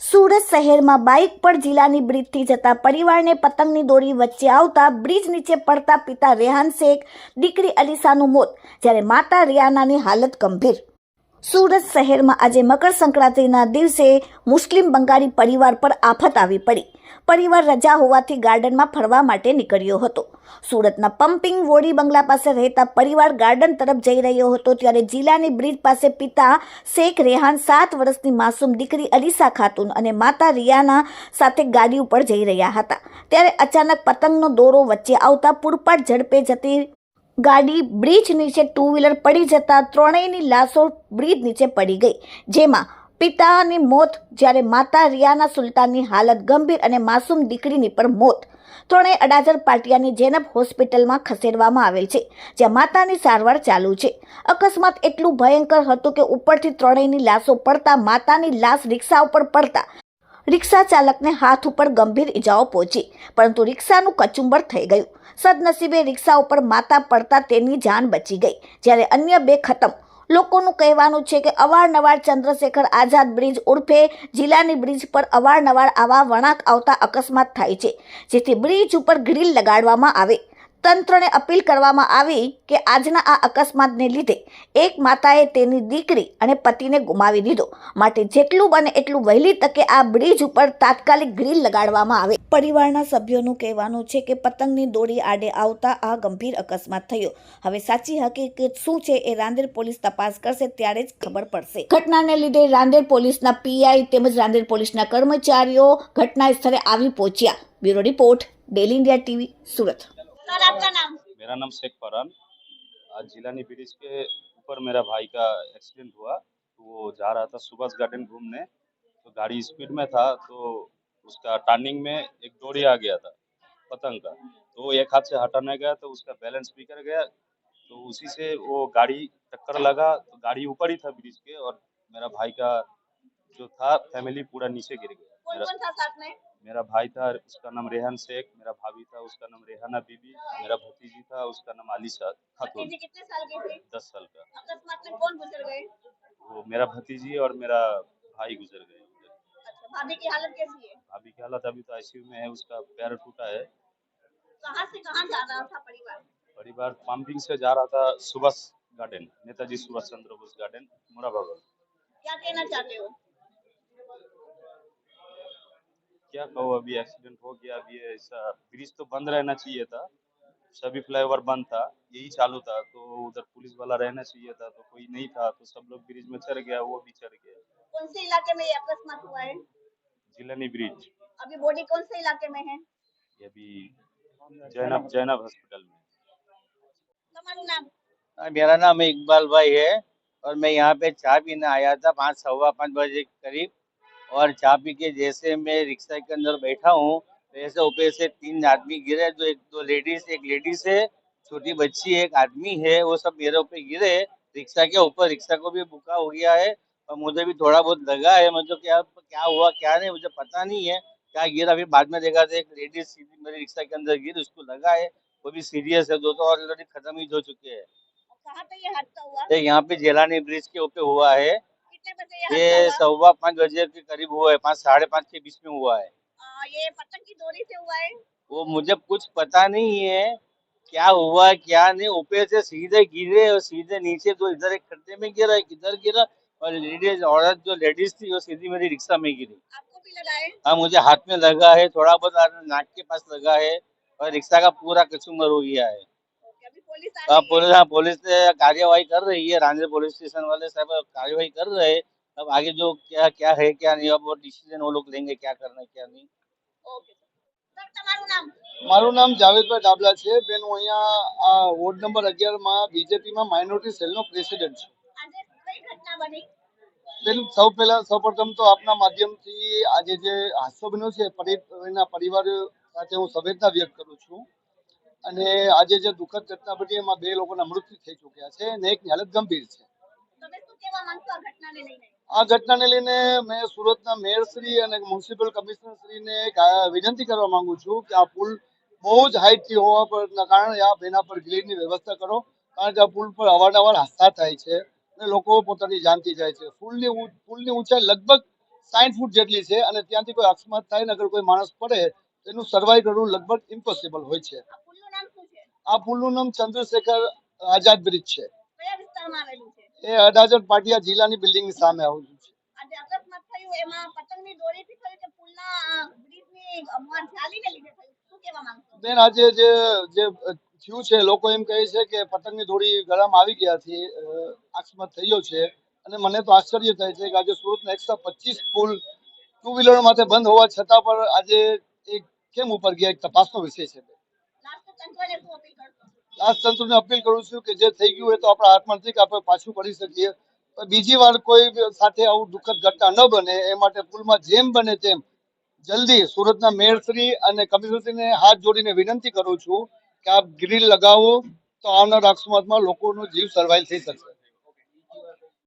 સુરત શહેરમાં બાઇક પર જિલ્લાની બ્રિજથી જતા પરિવારને પતંગની દોરી વચ્ચે આવતા બ્રિજ નીચે પડતા પિતા રેહાન શેખ, દીકરી અલીસાનું મોત, જ્યારે માતા રિયાનાની હાલત ગંભીર। સુરત શહેરમાં આજે મકર સંક્રાંતિના દિવસે મુસ્લિમ બંગાળી પરિવાર પર આફત આવી પડી। પરિવાર રજા હોવાથી ગાર્ડનમાં ફરવા માટે નીકળ્યો હતો। સુરતના પમ્પિંગ વોડી બંગલા પાસે રહેતા પરિવાર ગાર્ડન તરફ જઈ રહ્યો હતો ત્યારે જિલ્લાની બ્રિજ પાસે પિતા શેખ રેહાન, 7 વર્ષની માસૂમ દીકરી અલીસા ખાતુન અને માતા રિયાના સાથે ગાડી ઉપર જઈ રહ્યા હતા ત્યારે અચાનક પતંગનો દોરો વચ્ચે આવતા પૂરપાટ ઝડપે જતી ગાડી બ્રિજ નીચે 2 વ્હીલર પડી જતા ત્રણેયની લાશો બ્રિજ નીચે પડી ગઈ, જેમાં પિતાની મોત, જ્યારે માતા રિયાના સુલતાનની હાલત ગંભીર અને માસૂમ દીકરીની પણ મોત। ત્રણેય અડાજણ પાટિયાની જેનબ હોસ્પિટલમાં ખસેડવામાં આવેલ છે, જ્યાં માતાની સારવાર ચાલુ છે। અકસ્માત એટલું ભયંકર હતું કે ઉપરથી ત્રણેયની લાશો પડતા માતાની લાશ રિક્ષા ઉપર પડતા રિક્ષા ચાલકને હાથ ઉપર ગંભીર ઇજાઓ પહોંચી, પરંતુ રિક્ષાનું કચુંબર થઈ ગયું। સદનસીબે રિક્ષા ઉપર માતા પડતા તેની જાન બચી ગઈ, જ્યારે અન્ય 2 ખતમ। લોકોનું કહેવાનું છે કે અવારનવાર ચંદ્રશેખર આઝાદ બ્રિજ ઉર્ફે જિલ્લાની બ્રિજ પર અવારનવાર આવા વળાંક આવતા અકસ્માત થાય છે, જેથી બ્રિજ ઉપર ગ્રીલ લગાડવામાં આવે। તંત્રને અપીલ કરવામાં આવી કે આજના આ અકસ્માતને લીધે એક માતાએ તેની દીકરી અને પતિને ગુમાવી દીધો, માટે જેટલું બને એટલું વહેલી તકે આ બ્રિજ ઉપર તાત્કાલિક ગ્રીલ લગાડવામાં આવે। પરિવારના સભ્યોનું કહેવાનું છે કે પતંગની દોરી આડે આવતા આ ગંભીર અકસ્માત થયો। હવે સાચી હકીકત શું છે એ રાંદેર પોલીસ તપાસ કરશે ત્યારે જ ખબર પડશે। ઘટનાને લીધે રાંદેર પોલીસના પીઆઈ તેમજ રાંદેર પોલીસના કર્મચારીઓ ઘટના સ્થળે આવી પહોંચ્યા। Bureau report, daily India TV, Surat. Sir आपका नाम? मेरा नाम शेख फरहान। आज जिलानी ब्रिज के ऊपर मेरा भाई का एक्सीडेंट हुआ। तो वो जा रहा था सुभाष गार्डन घूमने, तो गाड़ी स्पीड में था तो उसका टर्निंग में एक डोरी आ गया था पतंग का, तो एक हाथ से हटाने गया तो उसका बैलेंस बिगड़ गया, तो उसी से वो गाड़ी टक्कर लगा, तो गाड़ी ऊपर ही था ब्रिज के और मेरा भाई का जो था फैमिली पूरा नीचे गिर गया। कौन था साथ में? मेरा भाई था, उसका नाम रेहान शेख, मेरा भाभी था, उसका नाम रेहाना बीबी, मेरा भतीजी था, उसका नाम आलिशा खातून। भतीजी कितने साल की थी? 10 साल का। अकस्मात में कौन गुजर गए? वो मेरा भतीजी और मेरा भाई गुजर गए। अच्छा, भाभी की हालत कैसी है? भाभी की हालत अभी तो आईसीयू में है, उसका पैर टूटा है। कहाँ से कहाँ जा रहा था परिवार? परिवार पंपिंग से जा रहा था सुभाष गार्डन, नेताजी सुभाष चंद्र बोस गार्डन, मुराबाद। क्या कहना चाहते हो? क्या कहो, अभी एक्सीडेंट हो गया। अभी ऐसा ब्रिज तो बंद रहना चाहिए था, सभी फ्लाईओवर बंद था, यही चालू था, तो उधर पुलिस वाला रहना चाहिए था, तो कोई नहीं था, तो सब लोग ब्रिज में चढ़ गया, वो भी चढ़ गया। कौन से इलाके में ये अकस्मात हुआ है? जिलानी ब्रिज। अभी बॉडी कौन से इलाके में है? ये भी जैनब हॉस्पिटल में। तुम्हारा नाम? मेरा नाम इकबाल भाई है और मैं यहाँ पे चाय पीने आया था 5 सवा 5 बजे के करीब, और चाय पी के जैसे मैं रिक्शा के अंदर बैठा हूँ तो ऐसे ऊपर से 3 आदमी गिरे, जो एक लेडीज है, छोटी बच्ची एक आदमी है, वो सब मेरे ऊपर गिरे रिक्शा के ऊपर। रिक्शा को भी बुका हो गया है और मुझे भी थोड़ा बहुत लगा है, मुझे क्या हुआ क्या नहीं मुझे पता नहीं है क्या गिरा। फिर बाद में देखा तो एक लेडीज सीधी मेरी रिक्शा के अंदर गिरी, उसको लगा है, वो भी सीरियस है, 2 तो ऑलरेडी खत्म ही हो चुके हैं। कहाँ पे ये हादसा हुआ? तो यहाँ पे जेलानी ब्रिज के ऊपर हुआ है। कितने बजे ये ये हादसा हुआ? 5:15 बजे के करीब हुआ है, 5 साढ़े 5 के बीच में हुआ है। ये पतंग की डोरी से हुआ है? वो मुझे कुछ पता नहीं है क्या हुआ क्या नहीं, ऊपर से सीधे गिरे और सीधे नीचे तो इधर एक खड्डे में गिरा, एक इधर गिरा, और लेडीज थी वो सीधी मेरी रिक्शा में गिरी। आपको भी लगा है? हाँ, मुझे हाथ में लगा है, थोड़ा बहुत नाक के पास लगा है, और रिक्शा का पूरा कचूमर हो गया है। ओके, अभी पुलिस आ गई है? पुलिस ने कार्यवाही कर रही है, रांझे पुलिस स्टेशन वाले साहब कार्यवाही कर रहे हैं। अब आगे जो क्या क्या है क्या नहीं, अब वो डिसीजन वो लोग लेंगे क्या करना है क्या नहीं। ओके सर, તમારું નામ? મારું નામ જાવેદભાઈ ડાબલા છે બેન। હું અહીંયા વોર્ડ નંબર 11 માં બીજેપીમાં માઇનોરિટી સેલનો પ્રેસિડેન્ટ છું આજે કઈ ઘટના બની? બેન। સૌપ્રથમ તો આપના માધ્યમથી આજે જે હાદસો બન્યો છે એના પરિવાર સાથે હું સંવેદના વ્યક્ત કરું છું, અને આજે જે દુઃખદ ઘટના બની એમાં 2 લોકોના મૃત્યુ થઈ ચૂક્યા છે અને એકની હાલત ગંભીર છે। તમે શું કહેવા માંગશો આ ઘટનાને લઈને? આ ઘટનાને લઈને મેં સુરતના મેયરશ્રી અને મ્યુનિસિપલ કમિશનરશ્રીને એક વિનંતી કરવા માંગુ છું કે આ પુલ બહુ જ હાઈટથી હોવા પરના કારણે એના પર ગ્રીડની વ્યવસ્થા કરો, કારણ કે આ પુલ પર અવારનવાર હાદસા થાય છે અને લોકો પોતાની જાનથી જાય છે। પુલની ઊંચાઈ લગભગ 60 ફૂટ જેટલી છે અને ત્યાંથી કોઈ અકસ્માત થાય ને અગર કોઈ માણસ પડે તો એનું સર્વાઈવ કરવું લગભગ ઇમ્પોસિબલ હોય છે. આ પુલનું નામ શું છે? આ પુલનું નામ ચંદ્રશેખર આઝાદ બ્રિજ છે. કયા વિસ્તારમાં આવેલું છે? એ અડાજણ પાટિયા જિલ્લાની બિલ્ડિંગની સામે આવેલું છે. આ જે અકસ્માત થયું એમાં પતંગની દોરીથી થયું કે પુલના બ્રિજની જાલીને લીધે થયું? શું કહેવા માંગશો? બેન, આજે જે થયું છે, લોકો એમ કહે છે કે પતંગની દોરી ગળામાં આવી ગયાથી અકસ્માત થયો છે. અને મને તો આશ્ચર્ય થાય છે કે આજે સુરતના 125 પુલ ટુ વ્હીલર માટે બંધ હોવા છતાં પણ આજે એ કેમ ઉપર ગયા, એક તપાસનો વિષય છે. લાસ્ટ તંત્રને શું અપીલ કરશો? લાસ્ટ તંત્રને અપીલ કરું છું કે જે થઈ ગયું એ તો આપણા હાથમાં નથી કે આપણે પાછું કરી શકીએ, પણ બીજી વાર કોઈ સાથે આવું દુઃખદ ઘટના ન બને એ માટે પુલમાં જેમ બને તેમ જલ્દી સુરતના મેયરશ્રી અને કમિશનરશ્રીને હાથ જોડીને વિનંતી કરું છું કે આપ ગ્રીલ લગાવો તો આવનાર અકસ્માતમાં લોકોનો જીવ સર્વાઈવ થઈ શકશે.